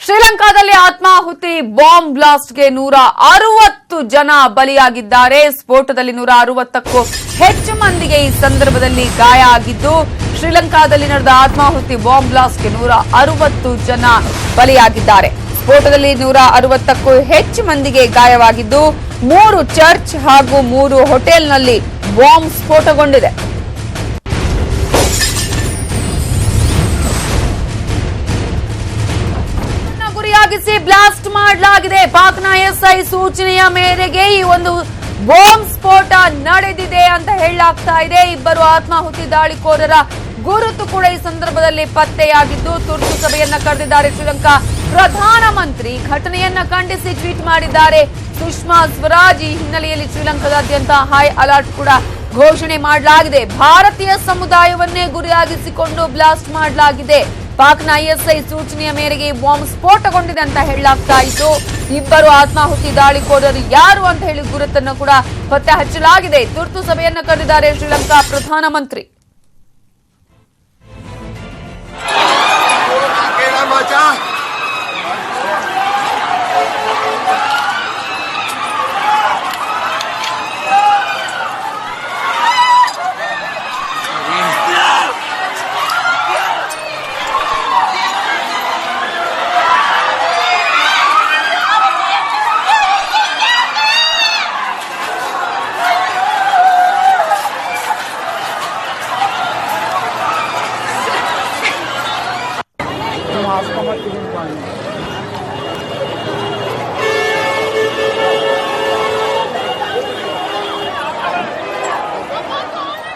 ಶ್ರೀಲಂಕಾದಲ್ಲಿ ಆತ್ಮಾಹುತಿ ಬಾಂಬ್ ಬ್ಲಾಸ್ಟ್ಗೆ 160 ಜನ ಬಲಿಯಾಗಿದ್ದಾರೆ. ಸ್ಫೋಟದಲ್ಲಿ 160ಕ್ಕೂ ಹೆಚ್ಚು ಮಂದಿಗೆ ಈ ಸಂದರ್ಭದಲ್ಲಿ ಗಾಯ ಆಗಿದ್ದು, ಶ್ರೀಲಂಕಾದಲ್ಲಿ ನಡೆದ ಆತ್ಮಾಹುತಿ ಬಾಂಬ್ ಬ್ಲಾಸ್ಟ್ಗೆ 160 ಜನ ಬಲಿಯಾಗಿದ್ದಾರೆ. ಸ್ಫೋಟದಲ್ಲಿ 160ಕ್ಕೂ ಹೆಚ್ಚು ಮಂದಿಗೆ ಗಾಯವಾಗಿದ್ದು, 3 ಚರ್ಚ್ ಹಾಗೂ 3 ಹೋಟೆಲ್ನಲ್ಲಿ ಬಾಂಬ್ ಸ್ಫೋಟಗೊಂಡಿದೆ. ಗುರಿಯಾಗಿಸಿ ಬ್ಲಾಸ್ಟ್ ಮಾಡಲಾಗಿದೆ. ಪಾಕ್ನ ಎಸ್ಐ ಸೂಚನೆಯ ಮೇರೆಗೆ ಈ ಒಂದು ಬಾಂಬ್ ಸ್ಫೋಟ ನಡೆದಿದೆ ಅಂತ ಹೇಳಲಾಗ್ತಾ ಇದೆ. ಇಬ್ಬರು ಆತ್ಮಾಹುತಿ ದಾಳಿಕೋರರ ಗುರುತು ಕೂಡ ಈ ಸಂದರ್ಭದಲ್ಲಿ ಪತ್ತೆಯಾಗಿದ್ದು, ತುರ್ತು ಸಭೆಯನ್ನ ಕರೆದಿದ್ದಾರೆ ಶ್ರೀಲಂಕಾ ಪ್ರಧಾನಮಂತ್ರಿ. ಘಟನೆಯನ್ನ ಖಂಡಿಸಿ ಟ್ವೀಟ್ ಮಾಡಿದ್ದಾರೆ ಸುಷ್ಮಾ ಸ್ವರಾಜ್. ಈ ಹಿನ್ನೆಲೆಯಲ್ಲಿ ಶ್ರೀಲಂಕಾದಾದ್ಯಂತ ಹೈ ಅಲರ್ಟ್ ಕೂಡ ಘೋಷಣೆ ಮಾಡಲಾಗಿದೆ. ಭಾರತೀಯ ಸಮುದಾಯವನ್ನೇ ಗುರಿಯಾಗಿಸಿಕೊಂಡು ಬ್ಲಾಸ್ಟ್ ಮಾಡಲಾಗಿದೆ. ಪಾಕ್ನ ಐಎಸ್ಐ ಸೂಚನೆಯ ಮೇರೆಗೆ ಬಾಂಬ್ ಸ್ಫೋಟಗೊಂಡಿದೆ ಅಂತ ಹೇಳಲಾಗ್ತಾ ಇತ್ತು. ಇಬ್ಬರು ಆತ್ಮಾಹುತಿ ದಾಳಿಕೋರರು ಯಾರು ಅಂತ ಹೇಳಿ ಗುರುತನ್ನು ಕೂಡ ಪತ್ತೆ ಹಚ್ಚಲಾಗಿದೆ. ತುರ್ತು ಸಭೆಯನ್ನ ಕರೆದಿದ್ದಾರೆ ಶ್ರೀಲಂಕಾ ಪ್ರಧಾನಮಂತ್ರಿ.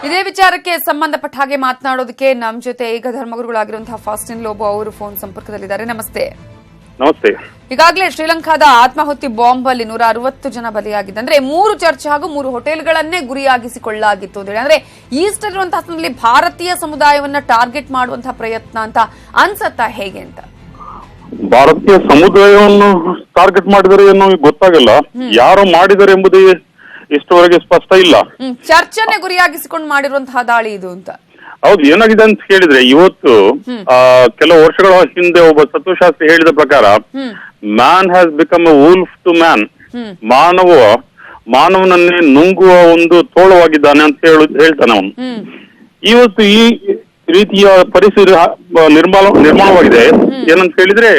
ಇದೇ ವಿಚಾರಕ್ಕೆ ಸಂಬಂಧಪಟ್ಟ ಹಾಗೆ ಮಾತನಾಡೋದಕ್ಕೆ ನಮ್ಮ ಜೊತೆ ಈಗ ಧರ್ಮಗುರುಗಳಾಗಿರುವಂತಹ ಫಾಸ್ಟಿನ್ ಲೋಬೋ ಅವರು ಫೋನ್ ಸಂಪರ್ಕದಲ್ಲಿದ್ದಾರೆ. ನಮಸ್ತೆ. ನಮಸ್ತೆ. ಈಗಾಗಲೇ ಶ್ರೀಲಂಕಾದ ಆತ್ಮಾಹುತಿ ಬಾಂಬ್ ಅಲ್ಲಿ 160 ಜನ ಬಲಿಯಾಗಿದೆ. ಅಂದ್ರೆ 3 ಚರ್ಚ್ ಹಾಗೂ 3 ಹೋಟೆಲ್ಗಳನ್ನೇ ಗುರಿಯಾಗಿಸಿಕೊಳ್ಳಲಾಗಿತ್ತು ಅಂತ ಹೇಳಿ, ಅಂದ್ರೆ ಈಸ್ಟರ್ ಇರುವಂತಹ ಭಾರತೀಯ ಸಮುದಾಯವನ್ನ ಟಾರ್ಗೆಟ್ ಮಾಡುವಂತಹ ಪ್ರಯತ್ನ ಅಂತ ಅನ್ಸತ್ತಾ, ಹೇಗೆ ಅಂತ? ಭಾರತೀಯ ಸಮುದಾಯವನ್ನು ಟಾರ್ಗೆಟ್ ಮಾಡಿದರೆ ಏನೋ ಗೊತ್ತಾಗಲ್ಲ. ಯಾರು ಮಾಡಿದ್ದಾರೆ ಎಂಬುದೇ ಇಷ್ಟವರೆಗೆ ಸ್ಪಷ್ಟ ಇಲ್ಲ. ಚರ್ಚನ್ನೇ ಗುರಿಯಾಗಿಸಿಕೊಂಡು ಮಾಡಿರುವಂತಹ ದಾಳಿ ಇದು ಅಂತ. ಹೌದು, ಏನಾಗಿದೆ ಅಂತ ಹೇಳಿದ್ರೆ, ಇವತ್ತು ಕೆಲವು ವರ್ಷಗಳ ಹಿಂದೆ ಒಬ್ಬ ತತ್ವಶಾಸ್ತ್ರಿ ಹೇಳಿದ ಪ್ರಕಾರ, man has become a wolf to man. ಮಾನವನನ್ನೇ ನುಂಗುವ ಒಂದು ತೋಳವಾಗಿದ್ದಾನೆ ಅಂತ ಹೇಳ್ತಾನೆ ಅವನು. ಇವತ್ತು ಈ ರೀತಿಯ ಪರಿಸ್ಥಿತಿ ನಿರ್ಮಾಣವಾಗಿದೆ. ಏನಂತ ಹೇಳಿದ್ರೆ,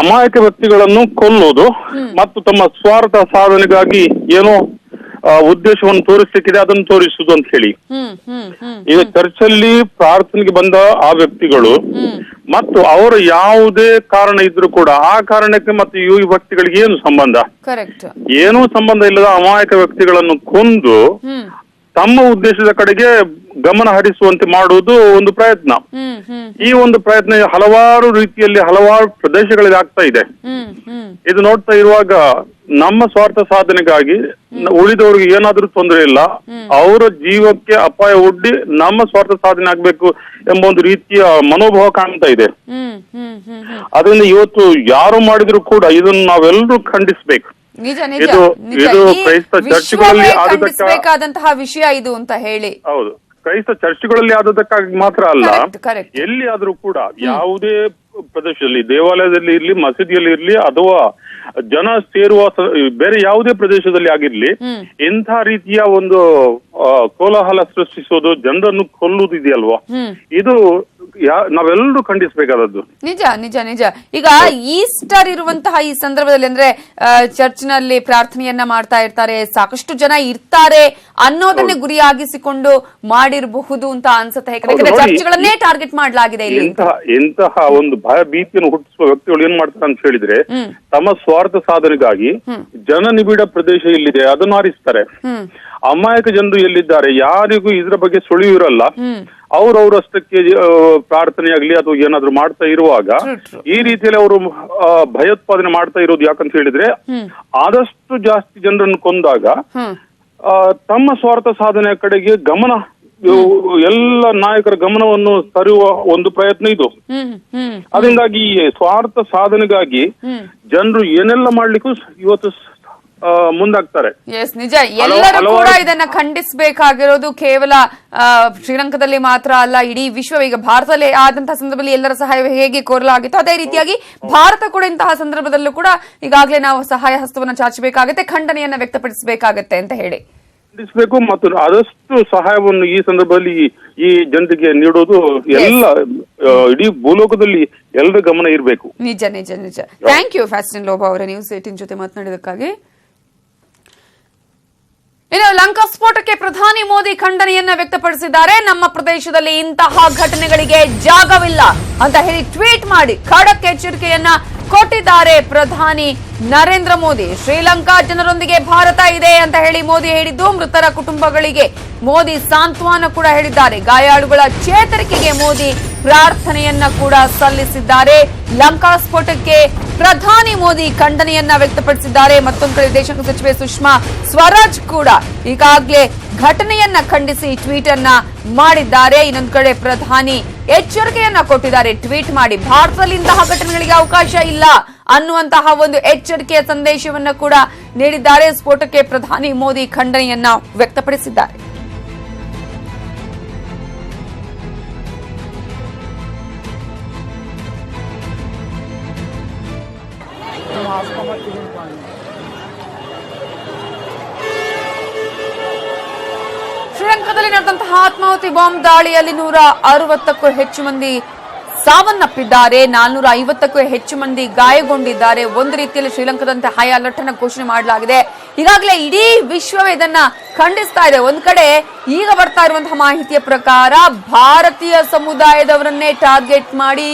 ಅಮಾಯಕ ವ್ಯಕ್ತಿಗಳನ್ನು ಕೊಲ್ಲುವುದು ಮತ್ತು ತಮ್ಮ ಸ್ವಾರ್ಥ ಸಾಧನೆಗಾಗಿ ಏನೋ ಉದ್ದೇಶವನ್ನು ತೋರಿಸಲಿಕ್ಕಿದೆ, ಅದನ್ನು ತೋರಿಸುವುದು ಅಂತ ಹೇಳಿ. ಈಗ ಚರ್ಚಲ್ಲಿ ಪ್ರಾರ್ಥನೆಗೆ ಬಂದ ಆ ವ್ಯಕ್ತಿಗಳು ಮತ್ತು ಅವರ ಯಾವುದೇ ಕಾರಣ ಇದ್ರೂ ಕೂಡ ಆ ಕಾರಣಕ್ಕೆ ಮತ್ತು ಈ ವ್ಯಕ್ತಿಗಳಿಗೆ ಏನು ಸಂಬಂಧ? ಏನೂ ಸಂಬಂಧ ಇಲ್ಲದ ಅಮಾಯಕ ವ್ಯಕ್ತಿಗಳನ್ನು ಕೊಂದು ತಮ್ಮ ಉದ್ದೇಶದ ಕಡೆಗೆ ಗಮನ ಹರಿಸುವಂತೆ ಮಾಡುವುದು ಒಂದು ಪ್ರಯತ್ನ. ಈ ಒಂದು ಪ್ರಯತ್ನ ಹಲವಾರು ರೀತಿಯಲ್ಲಿ ಹಲವಾರು ಪ್ರದೇಶಗಳಲ್ಲಿ ಆಗ್ತಾ ಇದೆ. ಇದು ನೋಡ್ತಾ ಇರುವಾಗ ನಮ್ಮ ಸ್ವಾರ್ಥ ಸಾಧನೆಗಾಗಿ ಉಳಿದವರಿಗೆ ಏನಾದ್ರೂ ತೊಂದರೆ ಇಲ್ಲ, ಅವರ ಜೀವಕ್ಕೆ ಅಪಾಯ ಒಡ್ಡಿ ನಮ್ಮ ಸ್ವಾರ್ಥ ಸಾಧನೆ ಆಗ್ಬೇಕು ಎಂಬ ಒಂದು ರೀತಿಯ ಮನೋಭಾವ ಕಾಣ್ತಾ ಇದೆ. ಅದರಿಂದ ಇವತ್ತು ಯಾರು ಮಾಡಿದ್ರು ಕೂಡ ಇದನ್ನು ನಾವೆಲ್ಲರೂ ಖಂಡಿಸ್ಬೇಕು. ಇದು ಕ್ರೈಸ್ತ ಚರ್ಚ್ಗಳಲ್ಲಿ ಆದಂತಹ ವಿಷಯ ಇದು ಅಂತ ಹೇಳಿ. ಹೌದು, ಕ್ರೈಸ್ತ ಚರ್ಚ್ಗಳಲ್ಲಿ ಆದದಕ್ಕಾಗಿ ಮಾತ್ರ ಅಲ್ಲ, ಎಲ್ಲಿ ಆದ್ರೂ ಕೂಡ ಯಾವುದೇ ಪ್ರದೇಶದಲ್ಲಿ, ದೇವಾಲಯದಲ್ಲಿ ಇರ್ಲಿ, ಮಸೀದಿಯಲ್ಲಿ ಇರ್ಲಿ, ಅಥವಾ ಜನ ಸೇರುವ ಬೇರೆ ಯಾವುದೇ ಪ್ರದೇಶದಲ್ಲಿ ಆಗಿರ್ಲಿ, ಇಂಥ ರೀತಿಯ ಒಂದು ಕೋಲಾಹಲ ಸೃಷ್ಟಿಸೋದು, ಜನರನ್ನು ಕೊಲ್ಲುವುದು ಇದೆಯಲ್ವಾ, ಇದು ನಾವೆಲ್ಲರೂ ಖಂಡಿಸಬೇಕಾದದ್ದು. ನಿಜ ನಿಜ ನಿಜ. ಈಗ ಈಸ್ಟರ್ ಇರುವಂತಹ ಈ ಸಂದರ್ಭದಲ್ಲಿ, ಅಂದ್ರೆ ಚರ್ಚ್ ನಲ್ಲಿ ಪ್ರಾರ್ಥನೆಯನ್ನ ಮಾಡ್ತಾ ಇರ್ತಾರೆ, ಸಾಕಷ್ಟು ಜನ ಇರ್ತಾರೆ ಅನ್ನೋದನ್ನೇ ಗುರಿಯಾಗಿಸಿಕೊಂಡು ಮಾಡಿರಬಹುದು ಅಂತ ಅನ್ಸುತ್ತೆ. ಯಾಕಂದ್ರೆ ಚರ್ಚ್ಗಳನ್ನೇ ಟಾರ್ಗೆಟ್ ಮಾಡಲಾಗಿದೆ. ಇಂತಹ ಒಂದು ಭಯ ಭೀತಿಯನ್ನು ಹುಟ್ಟಿಸುವ ವ್ಯಕ್ತಿಗಳು ಏನ್ ಮಾಡ್ತಾರೆ ಅಂತ ಹೇಳಿದ್ರೆ, ತಮ್ಮ ಸ್ವಾರ್ಥ ಸಾಧನೆಗಾಗಿ ಜನನಿಬಿಡ ಪ್ರದೇಶ ಎಲ್ಲಿದೆ ಅದನ್ನು ಆರಿಸ್ತಾರೆ. ಅಮಾಯಕ ಜನರು ಎಲ್ಲಿದ್ದಾರೆ, ಯಾರಿಗೂ ಇದ್ರ ಬಗ್ಗೆ ಸುಳಿವು ಇರಲ್ಲ, ಅವ್ರವರಷ್ಟಕ್ಕೆ ಪ್ರಾರ್ಥನೆ ಆಗ್ಲಿ ಅಥವಾ ಏನಾದ್ರು ಮಾಡ್ತಾ ಇರುವಾಗ ಈ ರೀತಿಯಲ್ಲಿ ಅವರು ಭಯೋತ್ಪಾದನೆ ಮಾಡ್ತಾ ಇರೋದು. ಯಾಕಂತ ಹೇಳಿದ್ರೆ, ಆದಷ್ಟು ಜಾಸ್ತಿ ಜನರನ್ನು ಕೊಂದಾಗ ತಮ್ಮ ಸ್ವಾರ್ಥ ಸಾಧನೆಯ ಕಡೆಗೆ ಗಮನ, ಎಲ್ಲ ನಾಯಕರ ಗಮನವನ್ನು ತರುವ ಒಂದು ಪ್ರಯತ್ನ ಇದು. ಅದರಿಂದಾಗಿ ಸ್ವಾರ್ಥ ಸಾಧನೆಗಾಗಿ ಜನರು ಏನೆಲ್ಲ ಮಾಡ್ಲಿಕ್ಕೂ ಇವತ್ತು ಮುಂದಾಗ್ತಾರೆ. ಎಸ್, ನಿಜ. ಎಲ್ಲರೂ ಕೂಡ ಇದನ್ನ ಖಂಡಿಸಬೇಕಾಗಿರೋದು ಕೇವಲ ಶ್ರೀಲಂಕಾದಲ್ಲಿ ಮಾತ್ರ ಅಲ್ಲ, ಇಡೀ ವಿಶ್ವ. ಈಗ ಭಾರತದಲ್ಲಿ ಆದಂತಹ ಸಂದರ್ಭದಲ್ಲಿ ಎಲ್ಲರ ಸಹಾಯ ಹೇಗೆ ಕೋರಲಾಗಿತ್ತು, ಅದೇ ರೀತಿಯಾಗಿ ಭಾರತ ಕೂಡ ಇಂತಹ ಸಂದರ್ಭದಲ್ಲೂ ಕೂಡ ಈಗಾಗಲೇ ನಾವು ಸಹಾಯ ಹಸ್ತವನ್ನ ಚಾಚಬೇಕಾಗುತ್ತೆ, ಖಂಡನೆಯನ್ನ ವ್ಯಕ್ತಪಡಿಸಬೇಕಾಗತ್ತೆ ಅಂತ ಹೇಳಿ ಖಂಡಿಸಬೇಕು. ಮತ್ತು ಆದಷ್ಟು ಸಹಾಯವನ್ನು ಈ ಸಂದರ್ಭದಲ್ಲಿ ಈ ಜನರಿಗೆ ನೀಡೋದು ಎಲ್ಲ ಇಡೀ ಭೂಲೋಕದಲ್ಲಿ ಎಲ್ಲರ ಗಮನ ಇರಬೇಕು. ನಿಜ ನಿಜ ನಿಜ. ಥ್ಯಾಂಕ್ ಯು ಫ್ಯಾಸ್ಟಿನ್ ಲೋಬಾ ಅವರ ನ್ಯೂಸ್ 18 ಜೊತೆ ಮಾತನಾಡಿದಕ್ಕಾಗಿ. ಇನ್ನು ಲಂಕಾ ಸ್ಫೋಟಕ್ಕೆ ಪ್ರಧಾನಿ ಮೋದಿ ಖಂಡನೆಯನ್ನ ವ್ಯಕ್ತಪಡಿಸಿದ್ದಾರೆ. ನಮ್ಮ ಪ್ರದೇಶದಲ್ಲಿ ಇಂತಹ ಘಟನೆಗಳಿಗೆ ಜಾಗವಿಲ್ಲ ಅಂತ ಹೇಳಿ ಟ್ವೀಟ್ ಮಾಡಿ ಖಡಕ್ ಎಚ್ಚರಿಕೆಯನ್ನ ಕೊಟ್ಟಿದ್ದಾರೆ ಪ್ರಧಾನಿ ನರೇಂದ್ರ ಮೋದಿ. ಶ್ರೀಲಂಕಾ ಜನರೊಂದಿಗೆ ಭಾರತ ಇದೆ ಅಂತ ಹೇಳಿ ಮೋದಿ ಹೇಳಿದ್ದು. ಮೃತರ ಕುಟುಂಬಗಳಿಗೆ ಮೋದಿ ಸಾಂತ್ವನ ಕೂಡ ಹೇಳಿದ್ದಾರೆ. ಗಾಯಾಳುಗಳ ಚೇತರಿಕೆಗೆ ಮೋದಿ ಪ್ರಾರ್ಥನೆಯನ್ನ ಕೂಡ ಸಲ್ಲಿಸಿದ್ದಾರೆ. ಲಂಕಾ ಸ್ಫೋಟಕ್ಕೆ ಪ್ರಧಾನಿ ಮೋದಿ ಖಂಡನೆಯನ್ನ ವ್ಯಕ್ತಪಡಿಸಿದ್ದಾರೆ. ಮತ್ತೊಂದು ಕಡೆ ವಿದೇಶಾಂಗ ಸಚಿವೆ ಸುಷ್ಮಾ ಸ್ವರಾಜ್ ಕೂಡ ಈಗಾಗಲೇ ಘಟನೆಯನ್ನ ಖಂಡಿಸಿ ಟ್ವೀಟ್ ಅನ್ನ ಮಾಡಿದ್ದಾರೆ. ಇನ್ನೊಂದು ಕಡೆ ಪ್ರಧಾನಿ ಎಚ್ಚರಿಕೆಯನ್ನ ಕೊಟ್ಟಿದ್ದಾರೆ ಟ್ವೀಟ್ ಮಾಡಿ. ಭಾರತದಲ್ಲಿ ಇಂತಹ ಘಟನೆಗಳಿಗೆ ಅವಕಾಶ ಇಲ್ಲ ಅನ್ನುವಂತಹ ಒಂದು ಎಚ್ಚರಿಕೆಯ ಸಂದೇಶವನ್ನ ಕೂಡ ನೀಡಿದ್ದಾರೆ. ಸ್ಫೋಟಕ್ಕೆ ಪ್ರಧಾನಿ ಮೋದಿ ಖಂಡನೆಯನ್ನ ವ್ಯಕ್ತಪಡಿಸಿದ್ದಾರೆ. ಶ್ರೀಲಂಕಾದಲ್ಲಿ ನಡೆದಂತಹ ಆತ್ಮಾಹುತಿ ಬಾಂಬ್ ದಾಳಿಯಲ್ಲಿ 160ಕ್ಕೂ ಹೆಚ್ಚು ಮಂದಿ ಸಾವನ್ನಪ್ಪಿದ್ದಾರೆ. 450ಕ್ಕೂ ಹೆಚ್ಚು ಮಂದಿ ಗಾಯಗೊಂಡಿದ್ದಾರೆ. ಒಂದು ರೀತಿಯಲ್ಲಿ ಶ್ರೀಲಂಕಾದಂತೆ ಹೈ ಅಲರ್ಟ್ ಅನ್ನು ಘೋಷಣೆ ಮಾಡಲಾಗಿದೆ. ಈಗಾಗಲೇ ಇಡೀ ವಿಶ್ವವೇ ಇದನ್ನ ಖಂಡಿಸ್ತಾ ಇದೆ. ಒಂದ್ ಕಡೆ ಈಗ ಬರ್ತಾ ಇರುವಂತಹ ಮಾಹಿತಿಯ ಪ್ರಕಾರ ಭಾರತೀಯ ಸಮುದಾಯದವರನ್ನೇ ಟಾರ್ಗೆಟ್ ಮಾಡಿ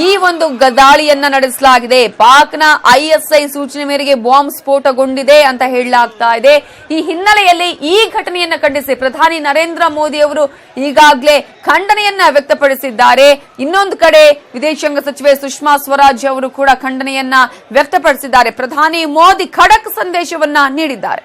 ಈ ಒಂದು ದಾಳಿಯನ್ನ ನಡೆಸಲಾಗಿದೆ. ಪಾಕ್ನ ISI ಸೂಚನೆ ಮೇರೆಗೆ ಬಾಂಬ್ ಸ್ಫೋಟಗೊಂಡಿದೆ ಅಂತ ಹೇಳಲಾಗ್ತಾ ಇದೆ. ಈ ಹಿನ್ನೆಲೆಯಲ್ಲಿ ಈ ಘಟನೆಯನ್ನ ಖಂಡಿಸಿ ಪ್ರಧಾನಿ ನರೇಂದ್ರ ಮೋದಿ ಅವರು ಈಗಾಗಲೇ ಖಂಡನೆಯನ್ನ ವ್ಯಕ್ತಪಡಿಸಿದ್ದಾರೆ. ಇನ್ನೊಂದು ಕಡೆ ವಿದೇಶಾಂಗ ಸಚಿವೆ ಸುಷ್ಮಾ ಸ್ವರಾಜ್ ಅವರು ಕೂಡ ಖಂಡನೆಯನ್ನ ವ್ಯಕ್ತಪಡಿಸಿದ್ದಾರೆ. ಪ್ರಧಾನಿ ಮೋದಿ ಖಡಕ್ ಸಂದೇಶವನ್ನ ನೀಡಿದ್ದಾರೆ.